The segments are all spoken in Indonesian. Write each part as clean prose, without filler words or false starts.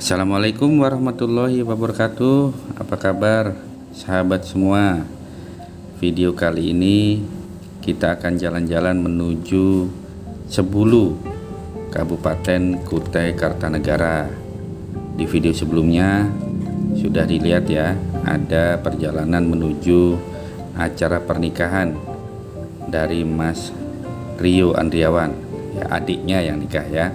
Assalamualaikum warahmatullahi wabarakatuh. Apa kabar sahabat semua? Video kali ini kita akan jalan-jalan menuju Sebulu, Kabupaten Kutai Kartanegara. Di video sebelumnya sudah dilihat ya, ada perjalanan menuju acara pernikahan dari Mas Rio Andriawan, ya adiknya yang nikah ya.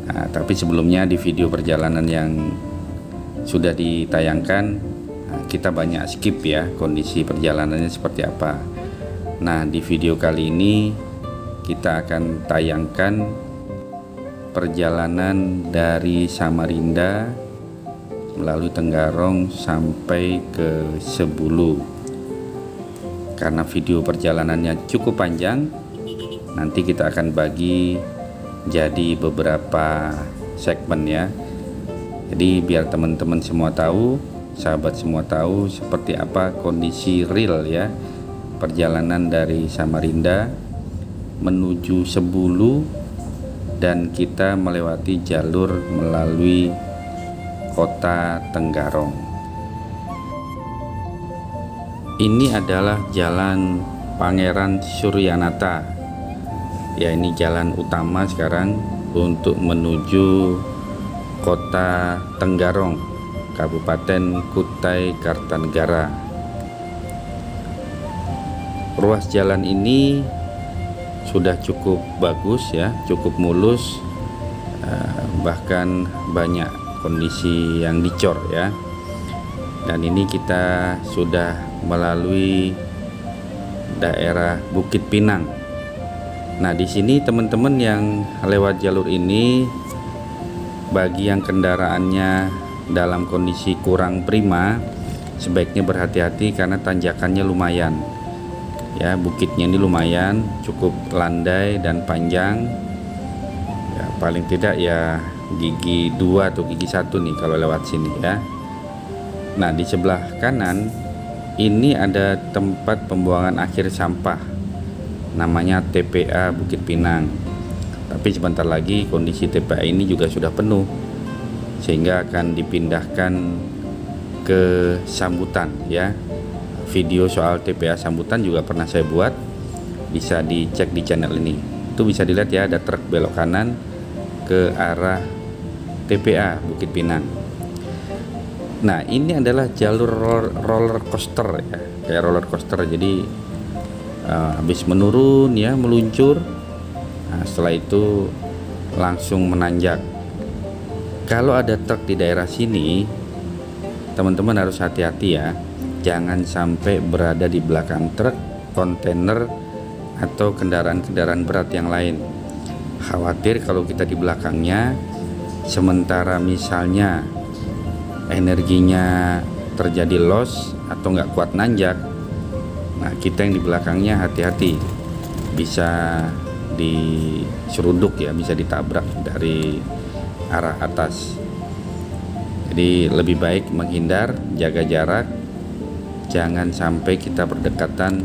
Nah, tapi sebelumnya di video perjalanan yang sudah ditayangkan, kita banyak skip ya kondisi perjalanannya seperti apa. Nah, di video kali ini kita akan tayangkan perjalanan dari Samarinda melalui Tenggarong sampai ke Sebulu. Karena video perjalanannya cukup panjang, nanti kita akan bagi jadi beberapa segmen ya. Jadi biar teman-teman semua tahu, sahabat semua tahu seperti apa kondisi real ya perjalanan dari Samarinda menuju Sebulu, dan kita melewati jalur melalui kota Tenggarong. Ini adalah jalan Pangeran Suryanata. Ya, ini jalan utama sekarang untuk menuju kota Tenggarong, Kabupaten Kutai Kartanegara. Ruas jalan ini sudah cukup bagus ya, cukup mulus, bahkan banyak kondisi yang dicor ya. Dan ini kita sudah melalui daerah Bukit Pinang. Nah, di sini teman-teman yang lewat jalur ini, bagi yang kendaraannya dalam kondisi kurang prima, sebaiknya berhati-hati karena tanjakannya lumayan. Ya, bukitnya ini lumayan, cukup landai dan panjang. Ya, paling tidak ya gigi 2 atau gigi 1 nih kalau lewat sini ya. Nah, di sebelah kanan ini ada tempat pembuangan akhir sampah, namanya TPA Bukit Pinang. Tapi sebentar lagi kondisi TPA ini juga sudah penuh, sehingga akan dipindahkan ke Sambutan ya. Video soal TPA Sambutan juga pernah saya buat, bisa dicek di channel ini. Itu bisa dilihat ya, ada truk belok kanan ke arah TPA Bukit Pinang. Nah, ini adalah jalur roller coaster ya, kayak roller coaster. Jadi habis menurun ya, meluncur. Nah, setelah itu langsung menanjak. Kalau ada truk di daerah sini, teman-teman harus hati-hati ya, jangan sampai berada di belakang truk, kontainer, atau kendaraan-kendaraan berat yang lain. Khawatir kalau kita di belakangnya, sementara misalnya energinya terjadi loss atau nggak kuat nanjak, nah kita yang di belakangnya hati-hati, bisa diseruduk ya, bisa ditabrak dari arah atas. Jadi lebih baik menghindar, jaga jarak, jangan sampai kita berdekatan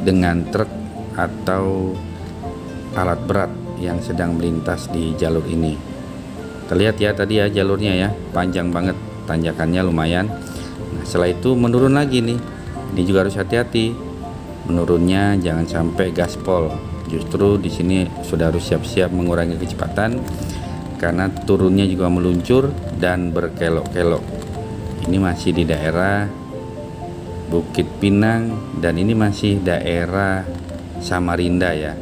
dengan truk atau alat berat yang sedang melintas di jalur ini. Terlihat ya tadi ya jalurnya ya, panjang banget, tanjakannya lumayan. Nah, setelah itu menurun lagi nih. Ini juga harus hati-hati. Menurunnya jangan sampai gaspol. Justru di sini sudah harus siap-siap mengurangi kecepatan karena turunnya juga meluncur dan berkelok-kelok. Ini masih di daerah Bukit Pinang dan ini masih daerah Samarinda ya.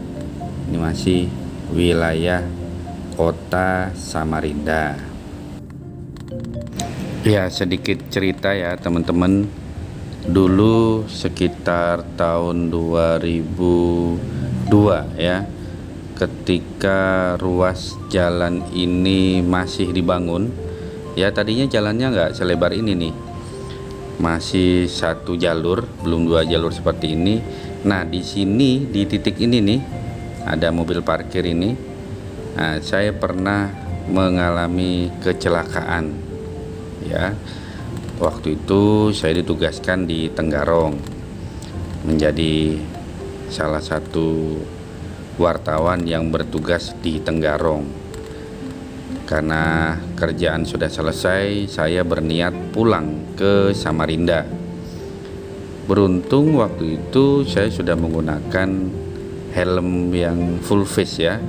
Ini masih wilayah kota Samarinda. Ya, sedikit cerita ya teman-teman. Dulu sekitar tahun 2002 ya, ketika ruas jalan ini masih dibangun ya, tadinya jalannya nggak selebar ini nih, masih satu jalur, belum 2 jalur seperti ini. Nah, di sini di titik ini nih ada mobil parkir ini. Nah, saya pernah mengalami kecelakaan ya. Waktu itu saya ditugaskan di Tenggarong menjadi salah satu wartawan yang bertugas di Tenggarong. Karena kerjaan sudah selesai, saya berniat pulang ke Samarinda. Beruntung waktu itu saya sudah menggunakan helm yang full face ya,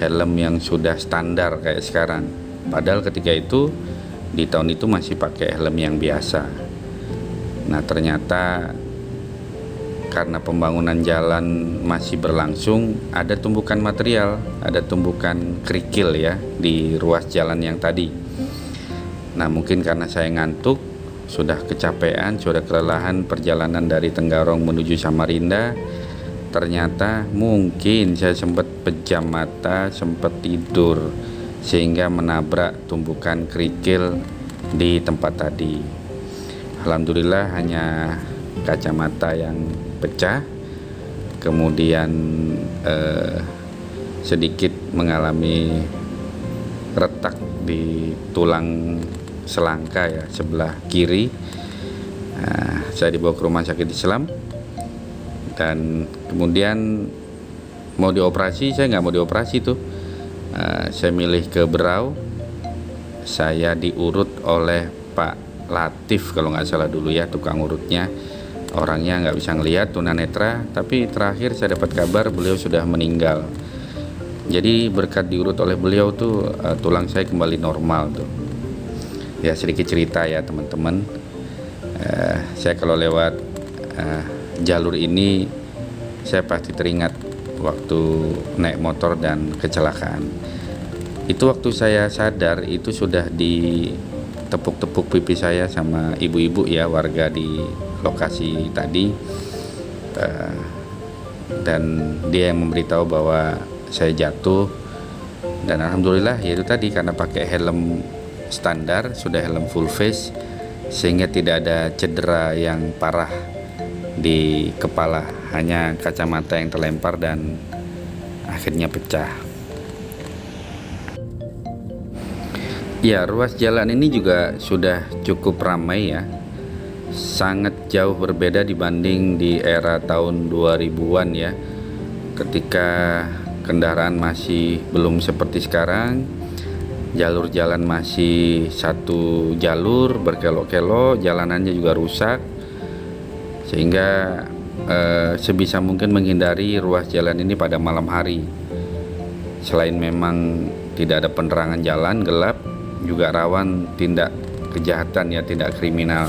helm yang sudah standar kayak sekarang. Padahal ketika itu di tahun itu masih pakai helm yang biasa. Nah ternyata karena pembangunan jalan masih berlangsung, ada tumbukan material, ada tumbukan kerikil ya di ruas jalan yang tadi. Nah mungkin karena saya ngantuk, sudah kecapean, sudah kelelahan perjalanan dari Tenggarong menuju Samarinda, ternyata mungkin saya sempat pejam mata, sempat tidur, sehingga menabrak tumbukan kerikil di tempat tadi. Alhamdulillah hanya kacamata yang pecah, kemudian sedikit mengalami retak di tulang selangka ya sebelah kiri. Saya dibawa ke rumah sakit Islam dan kemudian mau dioperasi. Saya nggak mau dioperasi tuh. Saya milih ke Berau. Saya diurut oleh Pak Latif kalau nggak salah dulu ya, tukang urutnya. Orangnya nggak bisa ngelihat, tunanetra, tapi terakhir saya dapat kabar beliau sudah meninggal. Jadi berkat diurut oleh beliau tuh tulang saya kembali normal tuh. Ya sedikit cerita ya teman-teman. Saya kalau lewat jalur ini saya pasti teringat waktu naik motor dan kecelakaan. Itu waktu saya sadar itu sudah ditepuk-tepuk pipi saya sama ibu-ibu ya, warga di lokasi tadi, dan dia yang memberitahu bahwa saya jatuh. Dan alhamdulillah ya itu tadi, karena pakai helm standar, sudah helm full face, sehingga tidak ada cedera yang parah di kepala, hanya kacamata yang terlempar dan akhirnya pecah. Ya, ruas jalan ini juga sudah cukup ramai ya, sangat jauh berbeda dibanding di era tahun 2000-an ya, ketika kendaraan masih belum seperti sekarang. Jalur jalan masih satu jalur berkelok-kelok, jalanannya juga rusak, sehingga sebisa mungkin menghindari ruas jalan ini pada malam hari. Selain memang tidak ada penerangan jalan, gelap, juga rawan tindak kejahatan ya, tindak kriminal.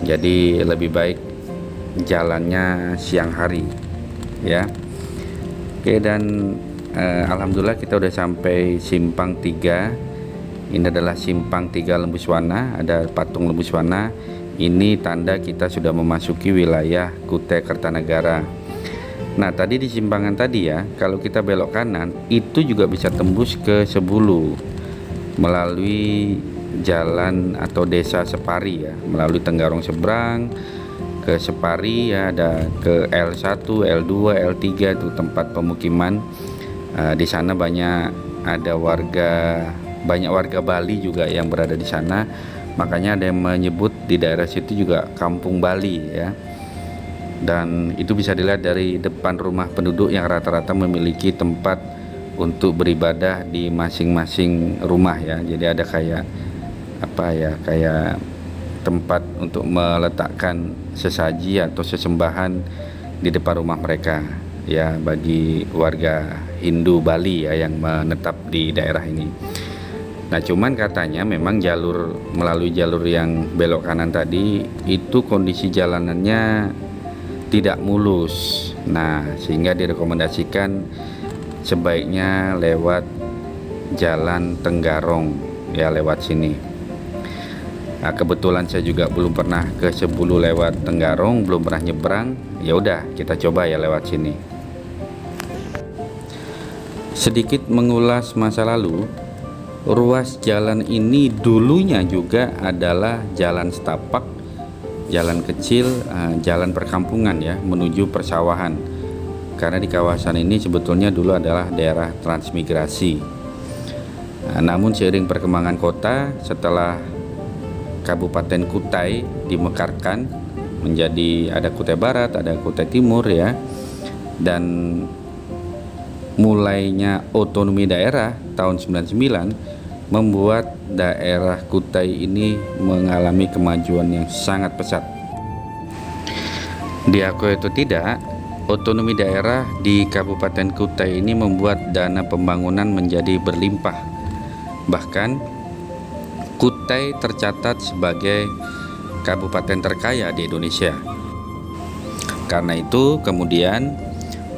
Jadi lebih baik jalannya siang hari ya. Oke, dan alhamdulillah kita udah sampai Simpang 3. Ini adalah Simpang 3 Lembuswana, ada patung Lembuswana. Ini tanda kita sudah memasuki wilayah Kutai Kertanegara. Nah tadi di simpangan tadi ya, kalau kita belok kanan itu juga bisa tembus ke Sebulu melalui jalan atau desa Separi ya, melalui Tenggarong seberang ke Separi ya, ada ke L1, L2, L3 itu tempat pemukiman. Di sana banyak warga Bali juga yang berada di sana. Makanya ada yang menyebut di daerah situ juga Kampung Bali ya. Dan itu bisa dilihat dari depan rumah penduduk yang rata-rata memiliki tempat untuk beribadah di masing-masing rumah ya. Jadi ada kayak tempat untuk meletakkan sesaji atau sesembahan di depan rumah mereka ya, bagi warga Hindu Bali ya yang menetap di daerah ini. Nah cuman katanya memang melalui jalur yang belok kanan tadi itu kondisi jalanannya tidak mulus. Nah sehingga direkomendasikan sebaiknya lewat jalan Tenggarong ya, lewat sini. Nah, kebetulan saya juga belum pernah ke Sebulu lewat Tenggarong, belum pernah nyebrang. Ya udah, kita coba ya lewat sini. Sedikit mengulas masa lalu, ruas jalan ini dulunya juga adalah jalan setapak, jalan kecil, jalan perkampungan ya, menuju persawahan. Karena di kawasan ini sebetulnya dulu adalah daerah transmigrasi. Namun seiring perkembangan kota, setelah Kabupaten Kutai dimekarkan menjadi ada Kutai Barat, ada Kutai Timur ya, dan mulainya otonomi daerah tahun 99, membuat daerah Kutai ini mengalami kemajuan yang sangat pesat. Diakui atau tidak, otonomi daerah di Kabupaten Kutai ini membuat dana pembangunan menjadi berlimpah. Bahkan Kutai tercatat sebagai kabupaten terkaya di Indonesia. Karena itu kemudian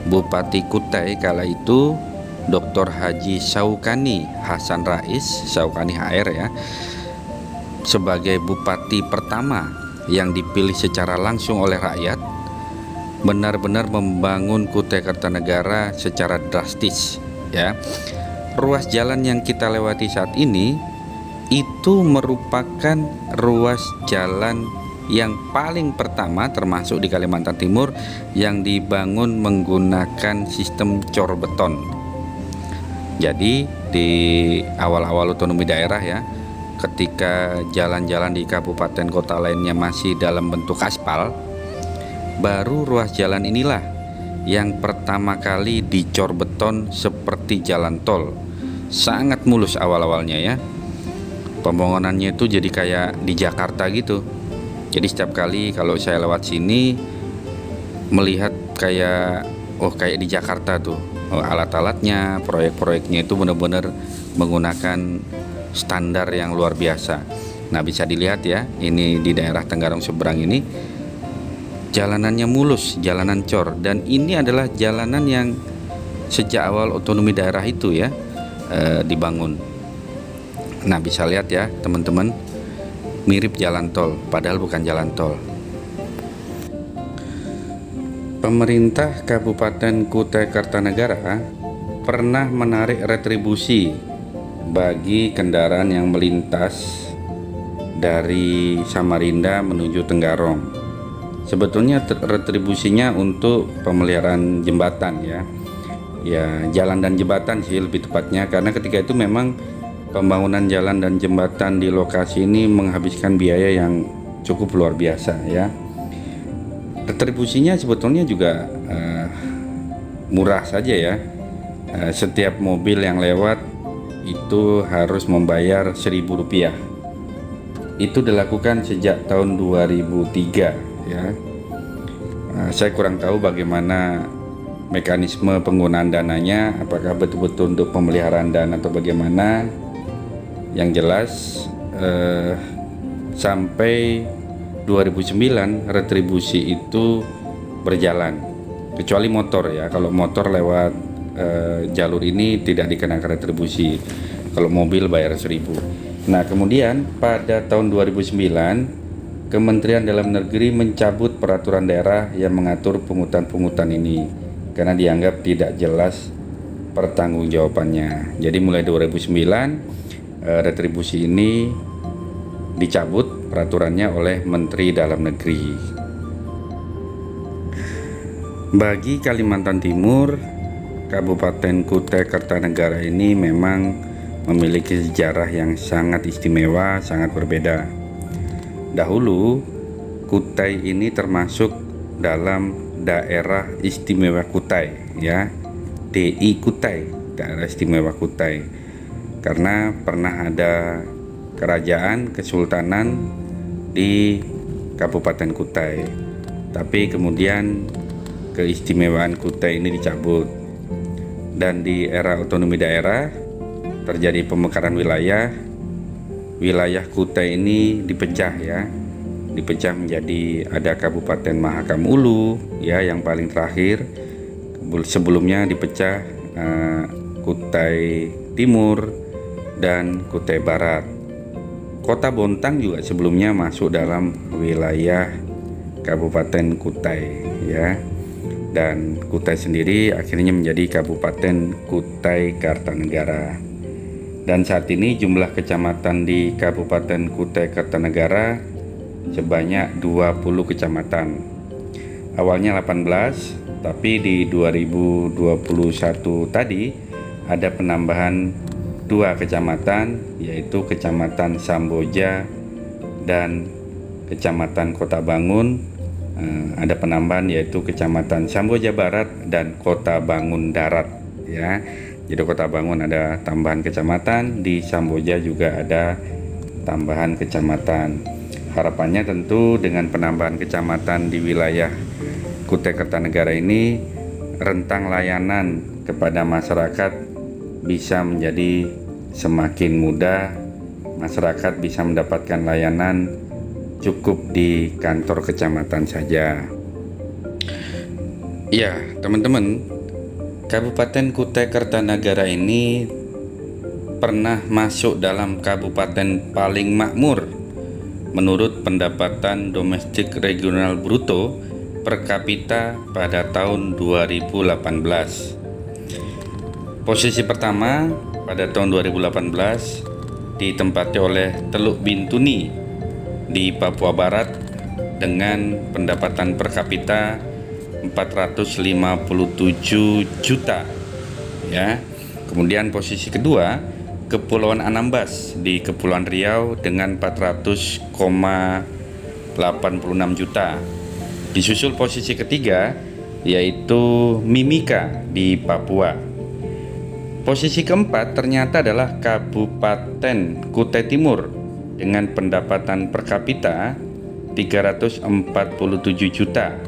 Bupati Kutai kala itu Dr. Haji Syaukani Hasan Rais, Syaukani HR ya, sebagai bupati pertama yang dipilih secara langsung oleh rakyat, benar-benar membangun Kutai Kartanegara secara drastis ya. Ruas jalan yang kita lewati saat ini itu merupakan ruas jalan yang paling pertama termasuk di Kalimantan Timur yang dibangun menggunakan sistem cor beton. Jadi di awal-awal otonomi daerah ya, ketika jalan-jalan di kabupaten kota lainnya masih dalam bentuk aspal, baru ruas jalan inilah yang pertama kali dicor beton seperti jalan tol. Sangat mulus awal-awalnya ya. Pembangunannya itu jadi kayak di Jakarta gitu. Jadi setiap kali kalau saya lewat sini melihat kayak di Jakarta tuh. Alat-alatnya, proyek-proyeknya itu benar-benar menggunakan standar yang luar biasa. Nah, bisa dilihat ya, ini di daerah Tenggarong seberang ini jalanannya mulus, jalanan cor, dan ini adalah jalanan yang sejak awal otonomi daerah itu ya dibangun. Nah, bisa lihat ya teman-teman, mirip jalan tol padahal bukan jalan tol. Pemerintah Kabupaten Kutai Kartanegara pernah menarik retribusi bagi kendaraan yang melintas dari Samarinda menuju Tenggarong. Sebetulnya retribusinya untuk pemeliharaan jembatan ya, jalan dan jembatan sih lebih tepatnya, karena ketika itu memang pembangunan jalan dan jembatan di lokasi ini menghabiskan biaya yang cukup luar biasa ya. Retribusinya sebetulnya juga murah saja ya. Setiap mobil yang lewat itu harus membayar Rp1.000. Itu dilakukan sejak tahun 2003 ya. Saya kurang tahu bagaimana mekanisme penggunaan dananya, apakah betul-betul untuk pemeliharaan dana atau bagaimana. Yang jelas sampai 2009 retribusi itu berjalan, kecuali motor ya. Kalau motor lewat jalur ini tidak dikenakan retribusi, kalau mobil bayar 1.000. Nah, kemudian pada tahun 2009 Kementerian Dalam Negeri mencabut peraturan daerah yang mengatur pungutan-pungutan ini karena dianggap tidak jelas pertanggungjawabannya. Jadi mulai 2009 retribusi ini dicabut peraturannya oleh Menteri Dalam Negeri. Bagi Kalimantan Timur, Kabupaten Kutai Kartanegara ini memang memiliki sejarah yang sangat istimewa, sangat berbeda. Dahulu Kutai ini termasuk dalam daerah istimewa Kutai ya, DI Kutai, daerah istimewa Kutai, karena pernah ada kerajaan kesultanan di Kabupaten Kutai, tapi kemudian keistimewaan Kutai ini dicabut, dan di era otonomi daerah terjadi pemekaran wilayah Kutai ini dipecah ya, dipecah menjadi ada Kabupaten Mahakam Ulu ya yang paling terakhir. Sebelumnya dipecah Kutai Timur dan Kutai Barat. Kota Bontang juga sebelumnya masuk dalam wilayah Kabupaten Kutai ya. Dan Kutai sendiri akhirnya menjadi Kabupaten Kutai Kartanegara. Dan saat ini jumlah kecamatan di Kabupaten Kutai Kartanegara sebanyak 20 kecamatan. Awalnya 18, tapi di 2021 tadi ada penambahan 2 kecamatan, yaitu Kecamatan Samboja dan Kecamatan Kota Bangun. Ada penambahan yaitu Kecamatan Samboja Barat dan Kota Bangun Darat ya. Jadi Kota Bangun ada tambahan kecamatan, di Samboja juga ada tambahan kecamatan. Harapannya tentu dengan penambahan kecamatan di wilayah Kutai Kertanegara ini, rentang layanan kepada masyarakat bisa menjadi semakin mudah. Masyarakat bisa mendapatkan layanan cukup di kantor kecamatan saja. Ya, teman-teman, Kabupaten Kutai Kertanegara ini pernah masuk dalam kabupaten paling makmur menurut pendapatan domestik regional bruto per kapita pada tahun 2018. Posisi pertama pada tahun 2018 ditempati oleh Teluk Bintuni di Papua Barat dengan pendapatan per kapita 457 juta, ya. Kemudian posisi kedua Kepulauan Anambas di Kepulauan Riau dengan 400,86 juta. Disusul posisi ketiga yaitu Mimika di Papua. Posisi keempat ternyata adalah Kabupaten Kutai Timur dengan pendapatan per kapita 347 juta.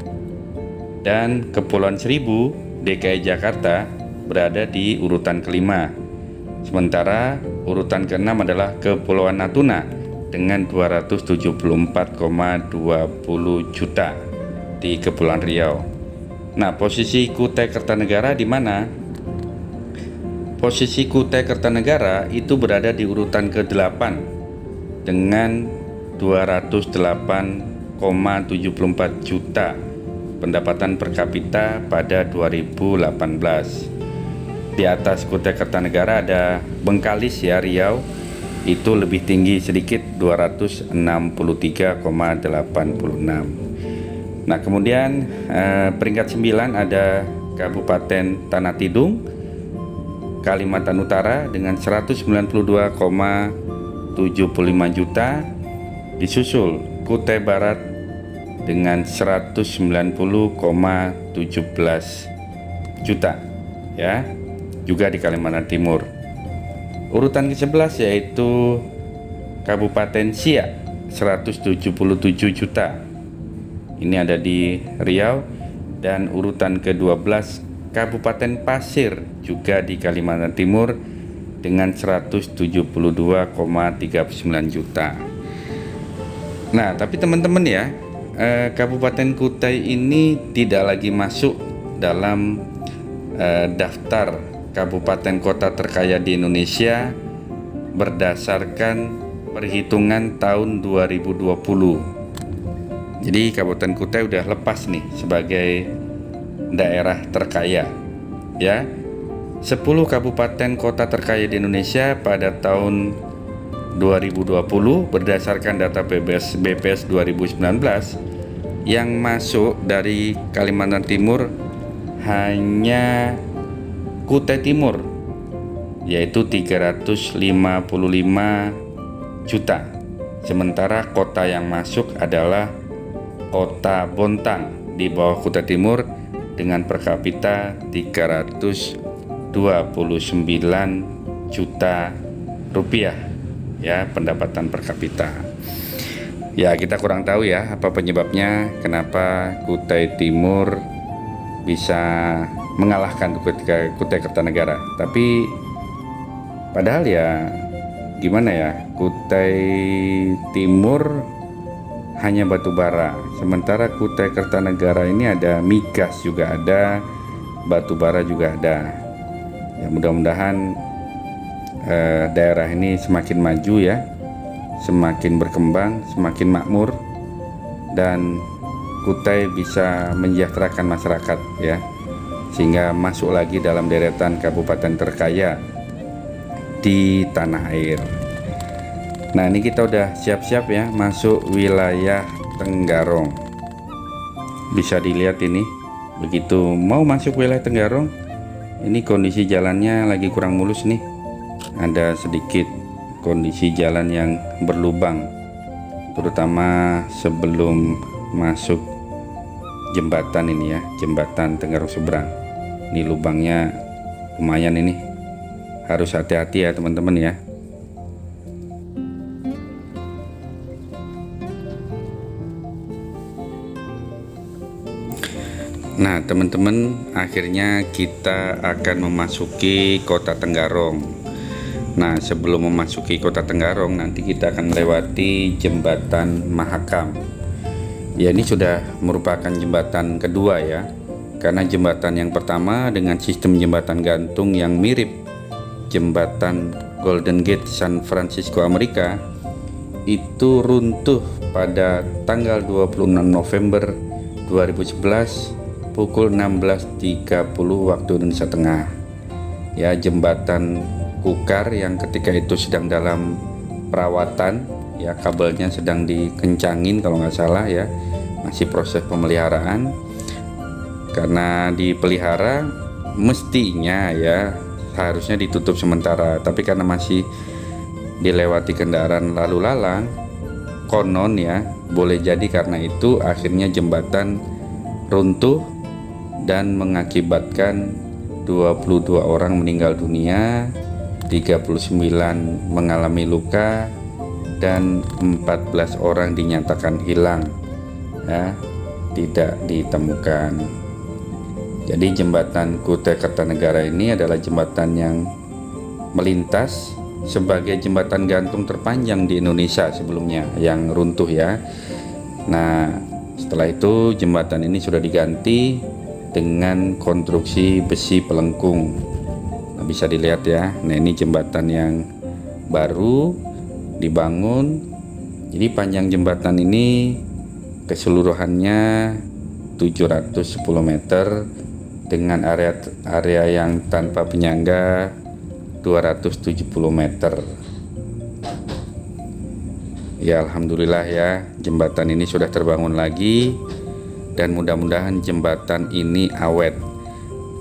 Dan Kepulauan Seribu DKI Jakarta berada di urutan kelima. Sementara urutan keenam adalah Kepulauan Natuna dengan 274,20 juta di Kepulauan Riau. Nah, posisi Kutai Kertanegara di mana? Posisi Kutai Kertanegara itu berada di urutan ke-8 dengan 208,74 juta pendapatan per kapita pada 2018. Di atas Kutai Kertanegara ada Bengkalis, ya, Riau, itu lebih tinggi sedikit 263,86. Nah, kemudian peringkat 9 ada Kabupaten Tanah Tidung, Kalimantan Utara dengan 192,75 juta. Disusul Kutai Barat dengan 190,17 juta, ya, juga di Kalimantan Timur. Urutan ke-11 yaitu Kabupaten Siak 177 juta. Ini ada di Riau. Dan urutan ke-12 Kabupaten Pasir juga di Kalimantan Timur dengan 172,39 juta. Nah, tapi teman-teman ya, Kabupaten Kutai ini tidak lagi masuk dalam daftar kabupaten kota terkaya di Indonesia berdasarkan perhitungan tahun 2020. Jadi Kabupaten Kutai udah lepas nih sebagai daerah terkaya, ya. 10 kabupaten kota terkaya di Indonesia pada tahun 2020 berdasarkan data BPS 2019 yang masuk dari Kalimantan Timur hanya Kutai Timur, yaitu 355 juta. Sementara kota yang masuk adalah Kota Bontang di bawah Kutai Timur dengan per kapita 329 juta rupiah, ya, pendapatan per kapita. Ya, kita kurang tahu ya apa penyebabnya kenapa Kutai Timur bisa mengalahkan Kutai Kertanegara. Tapi padahal ya gimana ya, Kutai Timur hanya batu bara, sementara Kutai Kertanegara ini ada migas juga ada, batu bara juga ada. Ya, mudah-mudahan daerah ini semakin maju ya, semakin berkembang, semakin makmur, dan Kutai bisa mensejahterakan masyarakat, ya, sehingga masuk lagi dalam deretan kabupaten terkaya di tanah air. Nah, ini kita udah siap-siap ya masuk wilayah Tenggarong. Bisa dilihat ini, begitu mau masuk wilayah Tenggarong, ini kondisi jalannya lagi kurang mulus nih. Ada sedikit kondisi jalan yang berlubang, terutama sebelum masuk jembatan ini ya, jembatan Tenggarong Seberang. Ini lubangnya lumayan ini, harus hati-hati ya teman-teman ya. Nah teman-teman, akhirnya kita akan memasuki Kota Tenggarong. Nah sebelum memasuki Kota Tenggarong, nanti kita akan melewati Jembatan Mahakam. Ya ini sudah merupakan jembatan kedua ya, karena jembatan yang pertama dengan sistem jembatan gantung yang mirip Jembatan Golden Gate San Francisco Amerika itu runtuh pada tanggal 26 November 2011 pukul 16.30 waktu Indonesia Tengah. Ya, jembatan kukar yang ketika itu sedang dalam perawatan, ya kabelnya sedang dikencangin kalau nggak salah ya, masih proses pemeliharaan. Karena dipelihara mestinya ya harusnya ditutup sementara, tapi karena masih dilewati kendaraan lalu lalang, konon ya boleh jadi karena itu akhirnya jembatan runtuh dan mengakibatkan 22 orang meninggal dunia, 39 mengalami luka, dan 14 orang dinyatakan hilang ya, tidak ditemukan. Jadi jembatan Kutai Kartanegara ini adalah jembatan yang melintas sebagai jembatan gantung terpanjang di Indonesia sebelumnya yang runtuh ya. Nah setelah itu jembatan ini sudah diganti dengan konstruksi besi pelengkung. Nah, bisa dilihat ya. Nah ini jembatan yang baru dibangun. Jadi panjang jembatan ini keseluruhannya 710 meter dengan area yang tanpa penyangga 270 meter. Ya alhamdulillah ya, jembatan ini sudah terbangun lagi dan mudah-mudahan jembatan ini awet.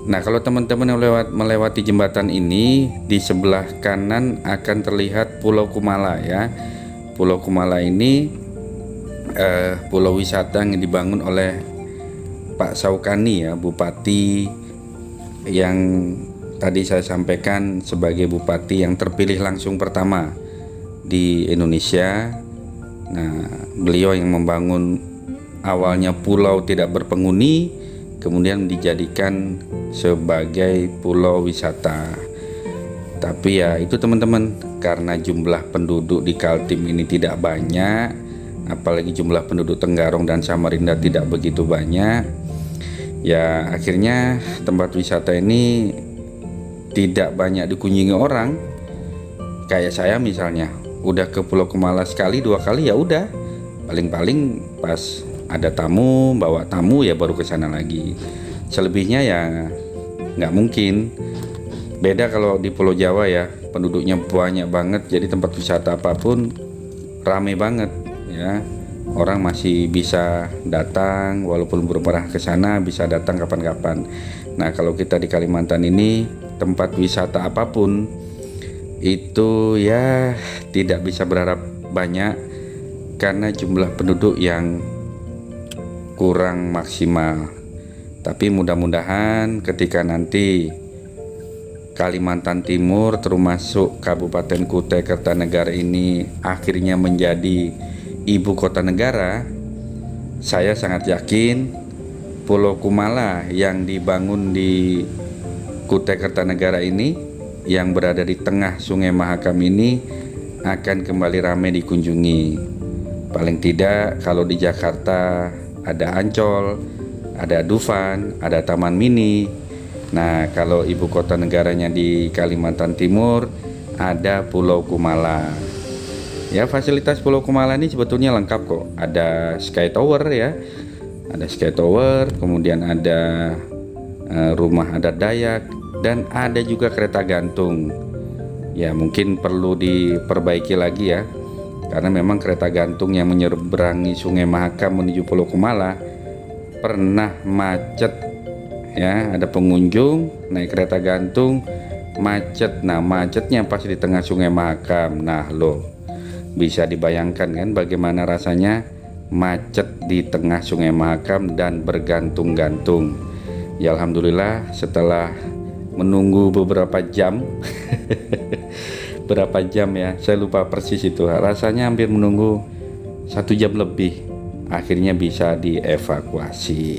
Nah kalau teman-teman yang melewati jembatan ini, di sebelah kanan akan terlihat Pulau Kumala ya. Pulau Kumala ini pulau wisata yang dibangun oleh Pak Saukani ya, Bupati yang tadi saya sampaikan sebagai Bupati yang terpilih langsung pertama di Indonesia. Nah beliau yang membangun awalnya pulau tidak berpenghuni, kemudian dijadikan sebagai pulau wisata. Tapi ya itu teman-teman, karena jumlah penduduk di Kaltim ini tidak banyak, apalagi jumlah penduduk Tenggarong dan Samarinda tidak begitu banyak, ya akhirnya tempat wisata ini tidak banyak dikunjungi orang. Kayak saya misalnya, udah ke Pulau Kumala sekali 2 kali ya udah, paling-paling pas ada tamu, bawa tamu ya baru ke sana lagi. Selebihnya ya nggak mungkin. Beda kalau di Pulau Jawa ya, penduduknya banyak banget, jadi tempat wisata apapun rame banget ya. Orang masih bisa datang walaupun belum pernah ke sana, bisa datang kapan-kapan. Nah kalau kita di Kalimantan ini, tempat wisata apapun itu ya tidak bisa berharap banyak karena jumlah penduduk yang kurang maksimal. Tapi mudah-mudahan ketika nanti Kalimantan Timur termasuk Kabupaten Kutai Kartanegara ini akhirnya menjadi ibu kota negara, saya sangat yakin Pulau Kumala yang dibangun di Kutai Kartanegara ini yang berada di tengah Sungai Mahakam ini akan kembali ramai dikunjungi. Paling tidak kalau di Jakarta ada Ancol, ada Dufan, ada Taman Mini. Nah kalau ibu kota negaranya di Kalimantan Timur ada Pulau Kumala. Ya fasilitas Pulau Kumala ini sebetulnya lengkap kok. Ada Sky Tower ya, ada Sky Tower, kemudian ada rumah adat Dayak, dan ada juga kereta gantung. Ya mungkin perlu diperbaiki lagi ya, karena memang kereta gantung yang menyeberangi Sungai Mahakam menuju Pulau Kumala pernah macet ya. Ada pengunjung naik kereta gantung macet. Nah macetnya pas di tengah Sungai Mahakam. Nah loh, bisa dibayangkan kan bagaimana rasanya macet di tengah Sungai Mahakam dan bergantung-gantung. Ya alhamdulillah setelah menunggu beberapa jam. Berapa jam ya, saya lupa persis itu, rasanya hampir menunggu 1 jam lebih, akhirnya bisa dievakuasi.